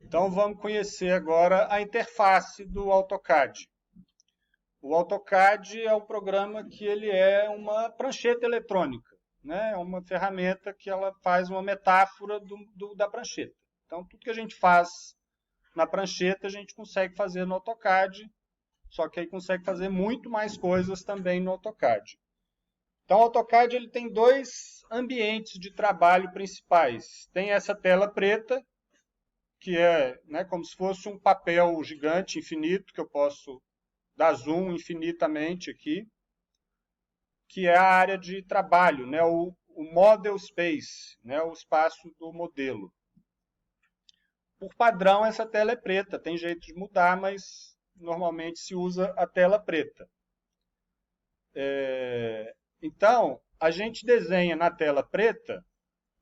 Então vamos conhecer agora a interface do AutoCAD. O AutoCAD é um programa que ele é uma prancheta eletrônica, né? É uma ferramenta que ela faz uma metáfora da prancheta. Então tudo que a gente faz na prancheta a gente consegue fazer no AutoCAD, só que aí consegue fazer muito mais coisas também no AutoCAD. Então o AutoCAD ele tem dois ambientes de trabalho principais. Tem essa tela preta, que é, né, como se fosse um papel gigante, infinito, que eu posso dar zoom infinitamente aqui, que é a área de trabalho, né, o model space, né, o espaço do modelo. Por padrão, essa tela é preta, tem jeito de mudar, mas normalmente se usa a tela preta. Então, a gente desenha na tela preta,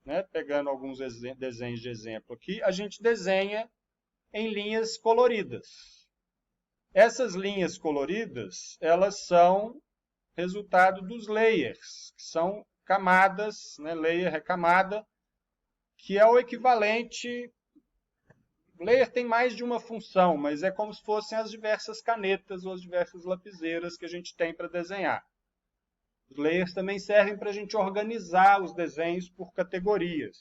né, pegando alguns desenhos de exemplo aqui, a gente desenha em linhas coloridas. Essas linhas coloridas, elas são resultado dos layers, que são camadas, né? Layer é camada, que é o equivalente. Layer tem mais de uma função, mas é como se fossem as diversas canetas ou as diversas lapiseiras que a gente tem para desenhar. Os layers também servem para a gente organizar os desenhos por categorias.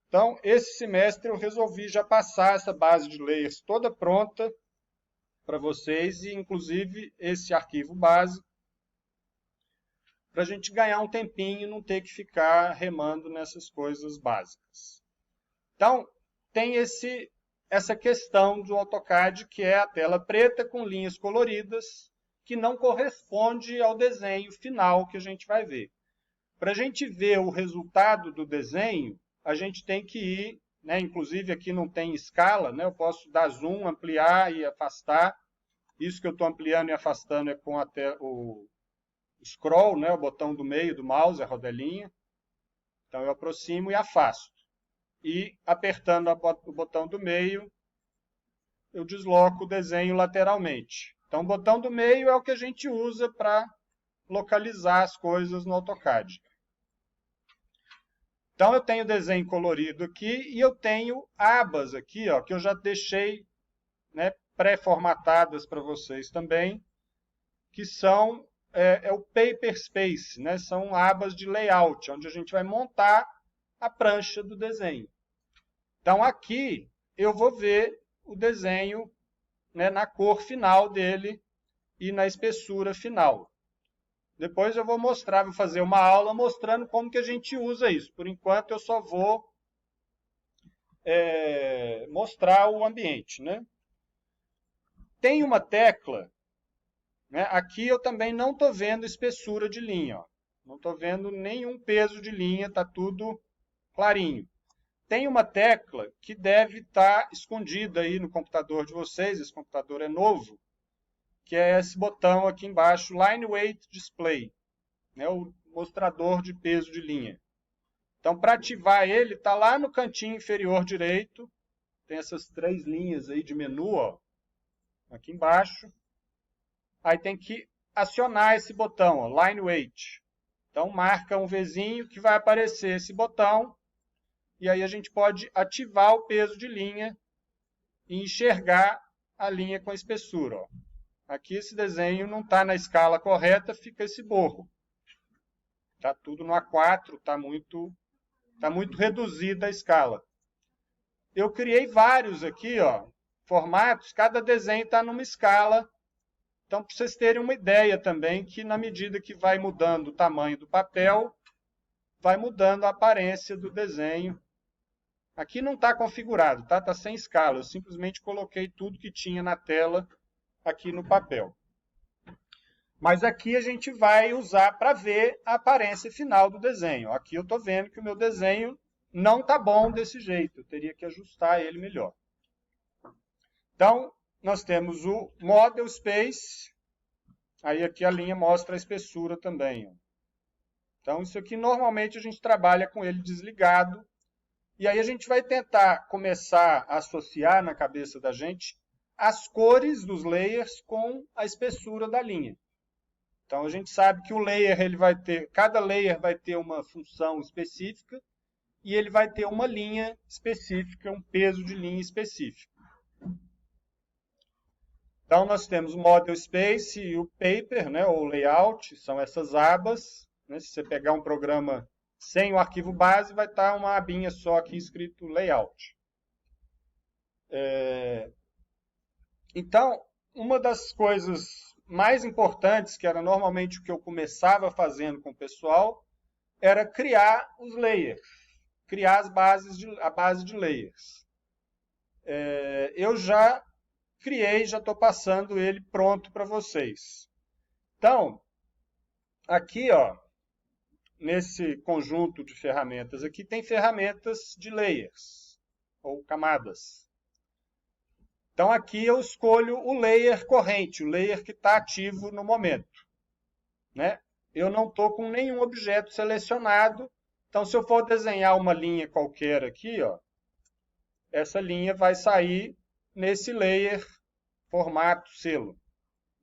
Então, esse semestre eu resolvi já passar essa base de layers toda pronta para vocês, e inclusive esse arquivo base, para a gente ganhar um tempinho e não ter que ficar remando nessas coisas básicas. Então, tem essa questão do AutoCAD, que é a tela preta com linhas coloridas, que não corresponde ao desenho final que a gente vai ver. Para a gente ver o resultado do desenho, a gente tem que ir, né, inclusive aqui não tem escala, né, eu posso dar zoom, ampliar e afastar. Isso que eu estou ampliando e afastando é com o scroll, né, o botão do meio do mouse, a rodelinha. Então eu aproximo e afasto. E apertando o botão do meio, eu desloco o desenho lateralmente. Então o botão do meio é o que a gente usa para localizar as coisas no AutoCAD. Então eu tenho desenho colorido aqui e eu tenho abas aqui, ó, que eu já deixei, né, pré-formatadas para vocês também, que são o paper space, né? São abas de layout, onde a gente vai montar a prancha do desenho. Então aqui eu vou ver o desenho, né, na cor final dele e na espessura final. Depois eu vou mostrar, vou fazer uma aula mostrando como que a gente usa isso. Por enquanto eu só vou mostrar o ambiente, né? Tem uma tecla, né? Aqui eu também não estou vendo espessura de linha, ó. Não estou vendo nenhum peso de linha, está tudo clarinho. Tem uma tecla que deve estar escondida aí no computador de vocês, esse computador é novo, que é esse botão aqui embaixo, Line Weight Display, né, o mostrador de peso de linha. Então, para ativar ele, está lá no cantinho inferior direito, tem essas três linhas aí de menu, ó, aqui embaixo. Aí tem que acionar esse botão, ó, Line Weight. Então, marca um Vzinho que vai aparecer esse botão, e aí a gente pode ativar o peso de linha e enxergar a linha com a espessura. Ó. Aqui esse desenho não está na escala correta, fica esse borro. Está tudo no A4, está muito reduzida a escala. Eu criei vários aqui, ó, formatos, cada desenho está numa escala. Então, para vocês terem uma ideia também, que na medida que vai mudando o tamanho do papel, vai mudando a aparência do desenho. Aqui não está configurado, tá? Está sem escala. Eu simplesmente coloquei tudo que tinha na tela aqui no papel. Mas aqui a gente vai usar para ver a aparência final do desenho. Aqui eu estou vendo que o meu desenho não está bom desse jeito. Eu teria que ajustar ele melhor. Então, nós temos o Model Space. Aí aqui a linha mostra a espessura também. Ó. Então, isso aqui normalmente a gente trabalha com ele desligado. E aí a gente vai tentar começar a associar na cabeça da gente as cores dos layers com a espessura da linha. Então a gente sabe que o layer, cada layer vai ter uma função específica, e ele vai ter uma linha específica, um peso de linha específico. Então, nós temos o Model Space e o Paper, né, ou Layout, são essas abas. Né? Se você pegar um programa sem o arquivo base, vai estar uma abinha só aqui escrito Layout. Então, uma das coisas mais importantes, que era normalmente o que eu começava fazendo com o pessoal, era criar os layers, criar a base de layers. Eu já criei, já estou passando ele pronto para vocês. Então, aqui, ó, nesse conjunto de ferramentas aqui, tem ferramentas de layers, ou camadas. Então, aqui eu escolho o layer corrente, o layer que está ativo no momento. Né? Eu não estou com nenhum objeto selecionado, então se eu for desenhar uma linha qualquer aqui, ó, essa linha vai sair nesse layer formato selo.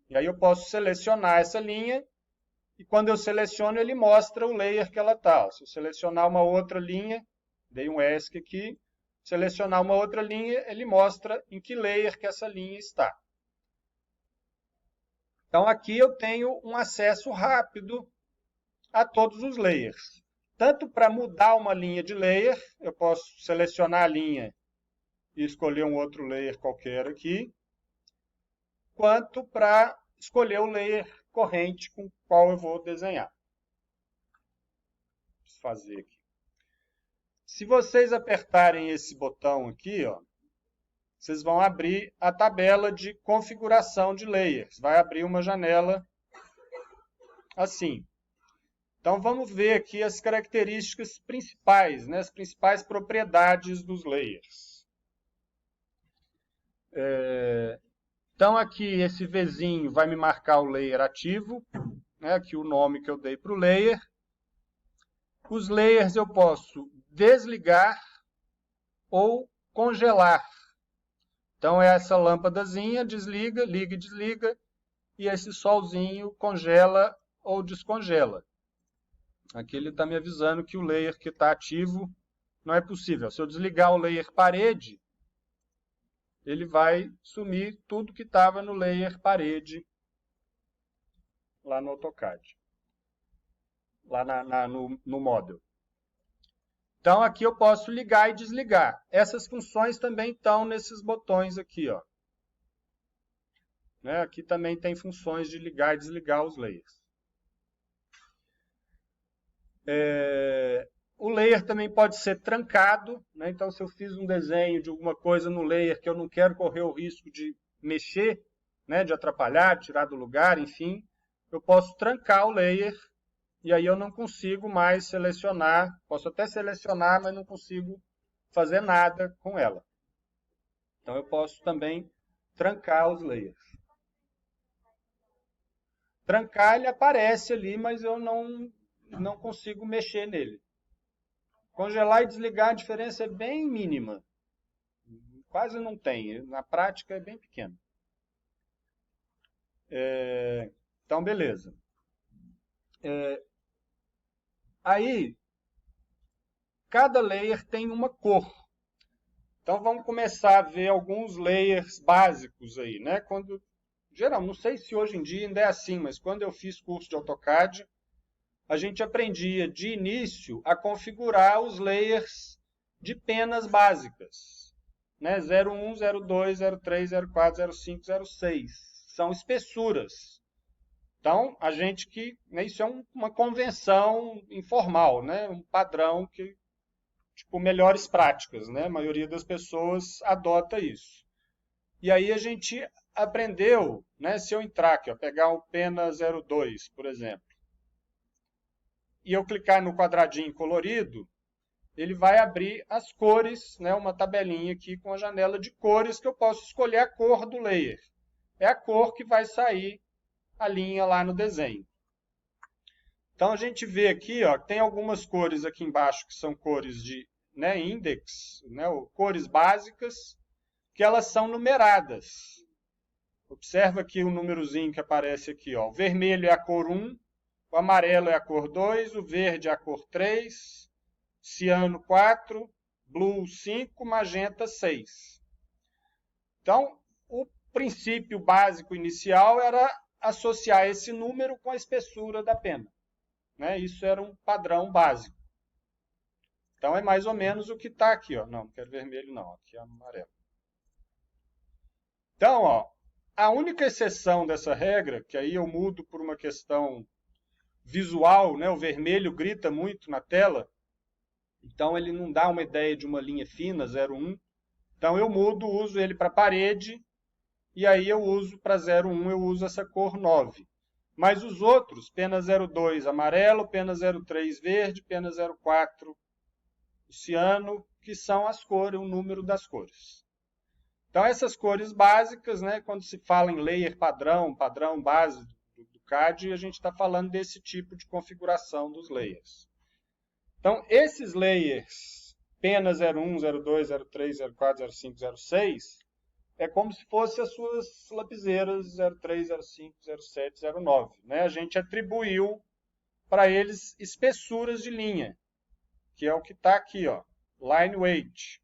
E aí eu posso selecionar essa linha, e quando eu seleciono, ele mostra o layer que ela está. Se eu selecionar uma outra linha, dei um ESC aqui, selecionar uma outra linha, ele mostra em que layer que essa linha está. Então aqui eu tenho um acesso rápido a todos os layers. Tanto para mudar uma linha de layer, eu posso selecionar a linha e escolher um outro layer qualquer aqui, quanto para escolher o layer corrente com o qual eu vou desenhar. Vou fazer aqui. Se vocês apertarem esse botão aqui, ó, vocês vão abrir a tabela de configuração de layers. Vai abrir uma janela assim. Então vamos ver aqui as características principais, né, as principais propriedades dos layers. Então aqui esse Vzinho vai me marcar o layer ativo, né, aqui o nome que eu dei para o layer. Os layers eu posso desligar ou congelar. Então essa lâmpadazinha desliga, liga e desliga, e esse solzinho congela ou descongela. Aqui ele está me avisando que o layer que está ativo não é possível. Se eu desligar o layer parede, ele vai sumir tudo que estava no layer parede lá no AutoCAD, lá no model. Então aqui eu posso ligar e desligar. Essas funções também estão nesses botões aqui, ó. Né? Aqui também tem funções de ligar e desligar os layers. O layer também pode ser trancado, né? Então se eu fiz um desenho de alguma coisa no layer que eu não quero correr o risco de mexer, né? De atrapalhar, de tirar do lugar, enfim, eu posso trancar o layer e aí eu não consigo mais selecionar, posso até selecionar, mas não consigo fazer nada com ela. Então eu posso também trancar os layers. Trancar, ele aparece ali, mas eu não consigo mexer nele. Congelar e desligar, a diferença é bem mínima. Quase não tem. Na prática é bem pequeno. Então, beleza. Aí, cada layer tem uma cor. Então, vamos começar a ver alguns layers básicos aí, né? Geral, não sei se hoje em dia ainda é assim, mas quando eu fiz curso de AutoCAD, a gente aprendia de início a configurar os layers de penas básicas. Né? 01, 02, 03, 04, 05, 06. São espessuras. Então, a gente isso é uma convenção informal, né? Um padrão que, tipo, melhores práticas, né? A maioria das pessoas adota isso. E aí a gente aprendeu, né? Se eu entrar aqui, ó, pegar o pena 02, por exemplo, e eu clicar no quadradinho colorido, ele vai abrir as cores, né, uma tabelinha aqui com a janela de cores que eu posso escolher a cor do layer. É a cor que vai sair a linha lá no desenho. Então a gente vê aqui, ó, tem algumas cores aqui embaixo que são cores de, né, index, né, cores básicas, que elas são numeradas. Observa aqui o númerozinho que aparece aqui, ó. O vermelho é a cor 1, o amarelo é a cor 2, o verde é a cor 3, ciano 4, blue 5, magenta 6. Então, o princípio básico inicial era associar esse número com a espessura da pena, né? Isso era um padrão básico. Então, é mais ou menos o que está aqui. Ó. Não quero vermelho não, aqui é amarelo. Então, ó, a única exceção dessa regra, que aí eu mudo por uma questão visual, né? O vermelho grita muito na tela, então ele não dá uma ideia de uma linha fina, 0,1. Então eu mudo, uso ele para parede, e aí eu uso para 0,1, eu uso essa cor 9. Mas os outros, pena 0,2 amarelo, pena 0,3 verde, pena 0,4 ciano, que são as cores, o número das cores. Então essas cores básicas, né, quando se fala em layer padrão, padrão base do CAD, a gente está falando desse tipo de configuração dos layers. Então esses layers, pena 01, 02, 03, 04, 05, 06, é como se fossem as suas lapiseiras 03, 05, 07, 09. Né? A gente atribuiu para eles espessuras de linha, que é o que está aqui, ó, line weight.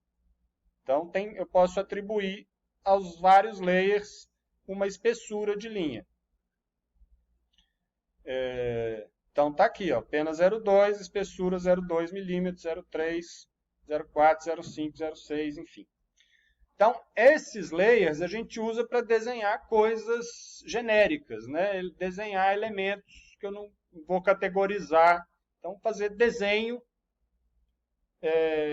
Então eu posso atribuir aos vários layers uma espessura de linha. Então está aqui, ó, pena 02, espessura 0,2 milímetros, 0,3, 0,4, 0,5, 0,6, enfim. Então, esses layers a gente usa para desenhar coisas genéricas, né? Desenhar elementos que eu não vou categorizar. Então, fazer desenho,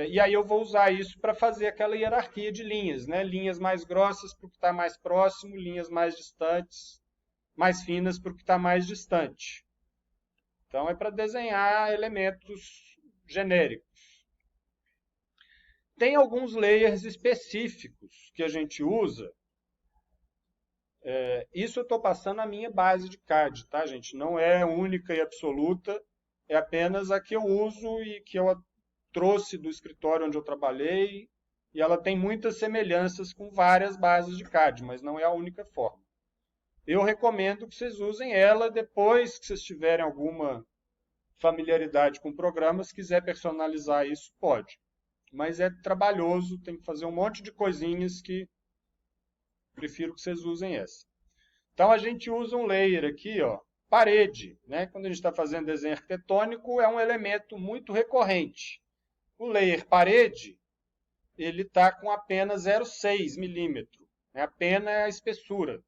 e aí eu vou usar isso para fazer aquela hierarquia de linhas, né? Linhas mais grossas para o que está mais próximo, linhas mais distantes, mais finas para o que está mais distante. Então, é para desenhar elementos genéricos. Tem alguns layers específicos que a gente usa. Isso eu estou passando a minha base de CAD, tá, gente? Não é única e absoluta, é apenas a que eu uso e que eu trouxe do escritório onde eu trabalhei, e ela tem muitas semelhanças com várias bases de CAD, mas não é a única forma. Eu recomendo que vocês usem ela depois que vocês tiverem alguma familiaridade com programas, se quiser personalizar isso, pode. Mas é trabalhoso, tem que fazer um monte de coisinhas que prefiro que vocês usem essa. Então a gente usa um layer aqui, ó, parede, né? Quando a gente está fazendo desenho arquitetônico, é um elemento muito recorrente. O layer parede, ele está com apenas 0,6 milímetro. Né? A pena é a espessura.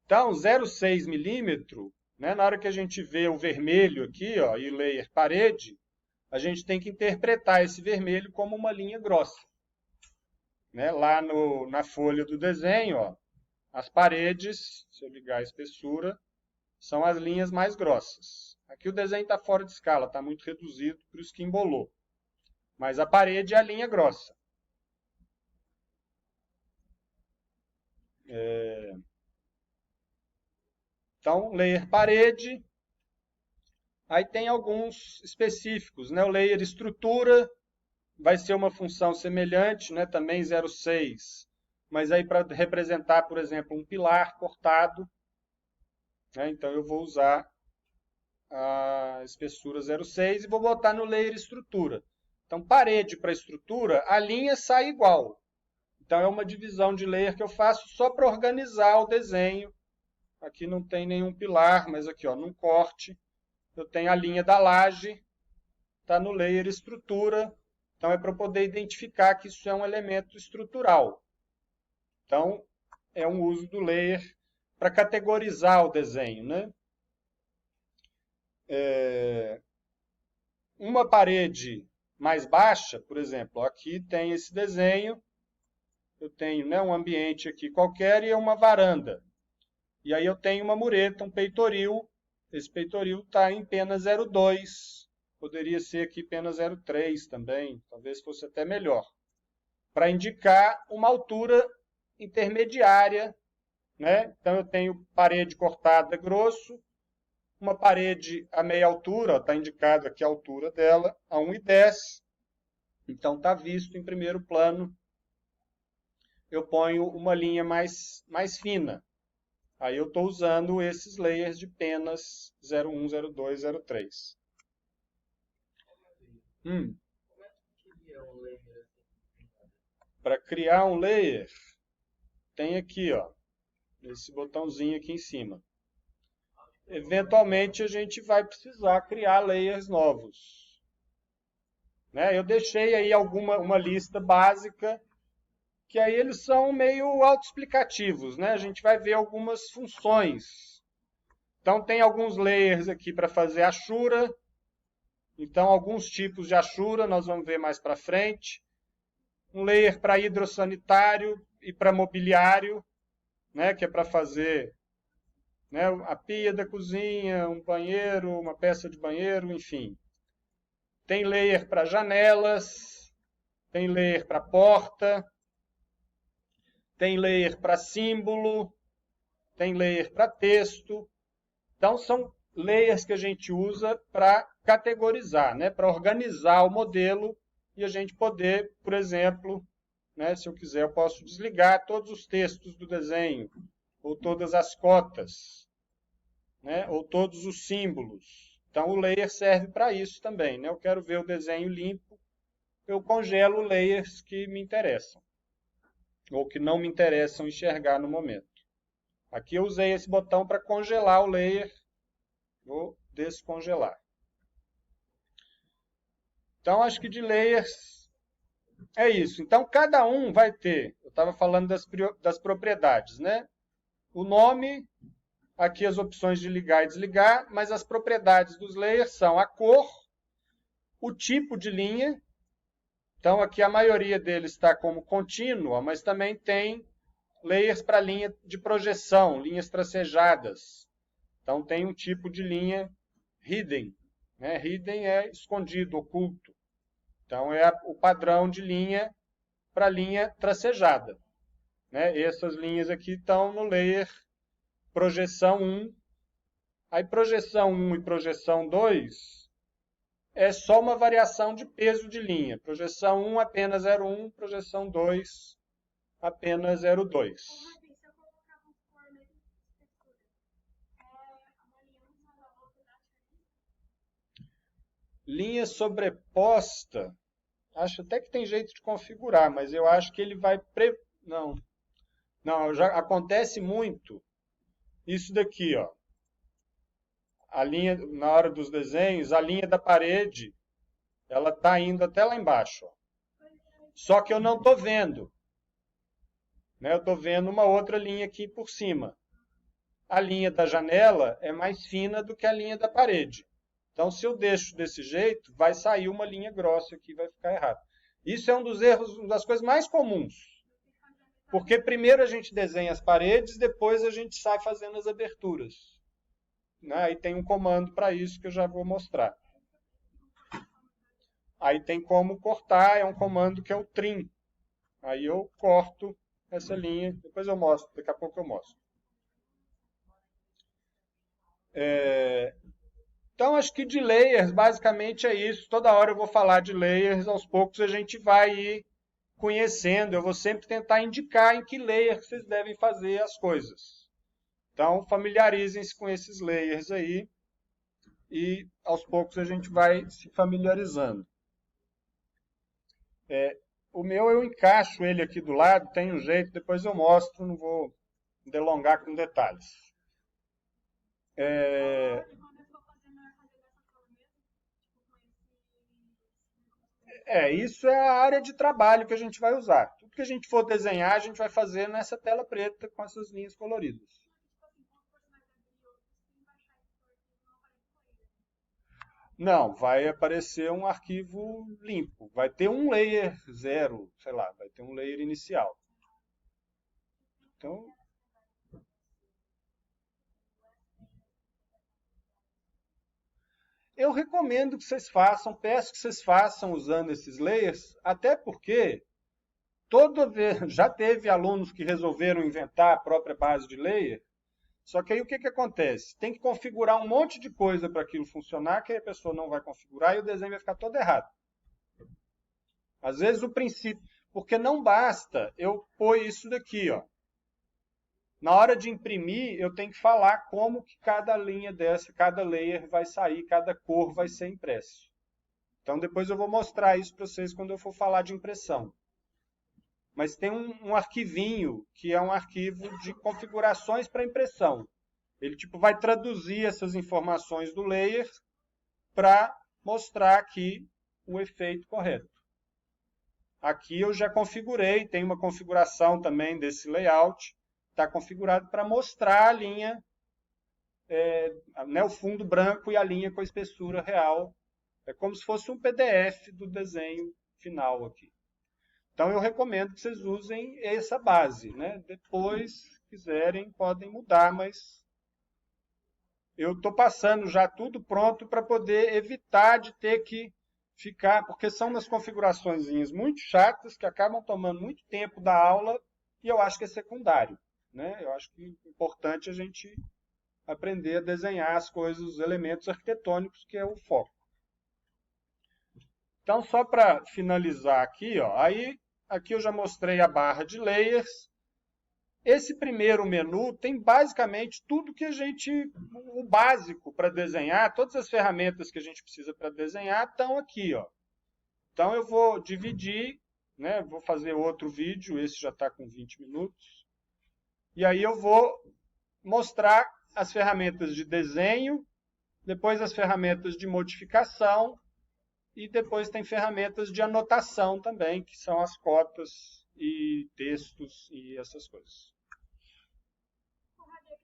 Então, 0,6 milímetro, né? Na hora que a gente vê o vermelho aqui, ó, e o layer parede, a gente tem que interpretar esse vermelho como uma linha grossa. Né? Lá na folha do desenho, ó, as paredes, se eu ligar a espessura, são as linhas mais grossas. Aqui o desenho está fora de escala, está muito reduzido, por isso que embolou. Mas a parede é a linha grossa. Então, layer parede. Aí tem alguns específicos, né? O layer estrutura vai ser uma função semelhante, né? Também 0,6. Mas aí para representar, por exemplo, um pilar cortado, né? Então eu vou usar a espessura 0,6 e vou botar no layer estrutura. Então, parede para estrutura, a linha sai igual. Então, é uma divisão de layer que eu faço só para organizar o desenho. Aqui não tem nenhum pilar, mas aqui, ó, num corte, eu tenho a linha da laje, está no layer estrutura. Então, é para poder identificar que isso é um elemento estrutural. Então, é um uso do layer para categorizar o desenho, né? Uma parede mais baixa, por exemplo, aqui tem esse desenho, eu tenho, né, um ambiente aqui qualquer e uma varanda. E aí eu tenho uma mureta, um peitoril, esse peitoril está em pena 0,2, poderia ser aqui pena 0,3 também, talvez fosse até melhor, para indicar uma altura intermediária, né? Então eu tenho parede cortada grosso, uma parede a meia altura, está indicado aqui a altura dela, a 1,10. Então está visto em primeiro plano. Eu ponho uma linha mais fina. Aí eu estou usando esses layers de penas 01, 02, 03. Hum, Como é que cria um layer assim? para criar um layer, tem aqui, ó, esse botãozinho aqui em cima. Eventualmente a gente vai precisar criar layers novos, né? Eu deixei aí uma lista básica, que aí eles são meio autoexplicativos, né? A gente vai ver algumas funções. Então tem alguns layers aqui para fazer Ashura. Então alguns tipos de Ashura nós vamos ver mais para frente. Um layer para hidrossanitário e para mobiliário, né? Que é para fazer, né, a pia da cozinha, um banheiro, uma peça de banheiro, enfim. Tem layer para janelas, tem layer para porta, tem layer para símbolo, tem layer para texto. Então, são layers que a gente usa para categorizar, né? Para organizar o modelo e a gente poder, por exemplo, né, se eu quiser, eu posso desligar todos os textos do desenho, ou todas as cotas, né, ou todos os símbolos. Então, o layer serve para isso também. Né? Eu quero ver o desenho limpo, eu congelo layers que me interessam, ou que não me interessam enxergar no momento. Aqui eu usei esse botão para congelar o layer. Vou descongelar. Então, acho que de layers é isso. Então, cada um vai ter, eu estava falando das propriedades, né? O nome, aqui as opções de ligar e desligar, mas as propriedades dos layers são a cor, o tipo de linha. Então, aqui a maioria deles está como contínua, mas também tem layers para linha de projeção, linhas tracejadas. Então, tem um tipo de linha hidden. Né? Hidden é escondido, oculto. Então, é o padrão de linha para linha tracejada. Né? Essas linhas aqui estão no layer projeção 1. Aí, projeção 1 e projeção 2 é só uma variação de peso de linha. Projeção 1 apenas 0,1, projeção 2 apenas 0,2. Linha sobreposta, acho até que tem jeito de configurar, mas eu acho que ele vai... Não, não, já acontece muito isso daqui, ó. A linha, na hora dos desenhos, a linha da parede, ela está indo até lá embaixo. Ó. Só que eu não estou vendo. Né? Eu estou vendo uma outra linha aqui por cima. A linha da janela é mais fina do que a linha da parede. Então, se eu deixo desse jeito, vai sair uma linha grossa aqui, vai ficar errado. Isso é um dos erros, uma das coisas mais comuns. Porque primeiro a gente desenha as paredes, depois a gente sai fazendo as aberturas. Né? Aí tem um comando para isso que eu já vou mostrar. Aí tem como cortar, é um comando que é o trim. Aí eu corto essa linha, depois eu mostro, daqui a pouco eu mostro. Então, acho que de layers, basicamente é isso. Toda hora eu vou falar de layers, aos poucos a gente vai ir conhecendo. Eu vou sempre tentar indicar em que layer vocês devem fazer as coisas. Então, familiarizem-se com esses layers aí e aos poucos a gente vai se familiarizando. O meu eu encaixo ele aqui do lado, tem um jeito, depois eu mostro, não vou delongar com detalhes. É, isso é a área de trabalho que a gente vai usar. Tudo que a gente for desenhar, a gente vai fazer nessa tela preta com essas linhas coloridas. Não, vai aparecer um arquivo limpo. Vai ter um layer zero, sei lá, vai ter um layer inicial. Então, eu recomendo que vocês façam, peço que vocês façam usando esses layers, até porque toda vez, já teve alunos que resolveram inventar a própria base de layer. Só que aí o que acontece? Tem que configurar um monte de coisa para aquilo funcionar, que aí a pessoa não vai configurar e o desenho vai ficar todo errado. Às vezes o princípio, porque não basta eu pôr isso daqui, ó. Na hora de imprimir, eu tenho que falar como que cada linha dessa, cada layer vai sair, cada cor vai ser impresso. Então depois eu vou mostrar isso para vocês quando eu for falar de impressão. Mas tem um arquivinho que é um arquivo de configurações para impressão. Ele tipo vai traduzir essas informações do layer para mostrar aqui o efeito correto. Aqui eu já configurei, tem uma configuração também desse layout, está configurado para mostrar a linha, né, o fundo branco e a linha com a espessura real. É como se fosse um PDF do desenho final aqui. Então eu recomendo que vocês usem essa base, né? Depois, se quiserem, podem mudar, mas eu estou passando já tudo pronto para poder evitar de ter que ficar, porque são umas configurações muito chatas que acabam tomando muito tempo da aula e eu acho que é secundário, né? Eu acho que é importante a gente aprender a desenhar as coisas, os elementos arquitetônicos, que é o foco. Então, só para finalizar aqui, ó, aqui eu já mostrei a barra de layers. Esse primeiro menu tem basicamente tudo que o básico para desenhar, todas as ferramentas que a gente precisa para desenhar estão aqui, ó. Então eu vou dividir, né? Vou fazer outro vídeo, esse já está com 20 minutos. E aí eu vou mostrar as ferramentas de desenho, depois as ferramentas de modificação e depois tem ferramentas de anotação também, que são as cotas e textos e essas coisas.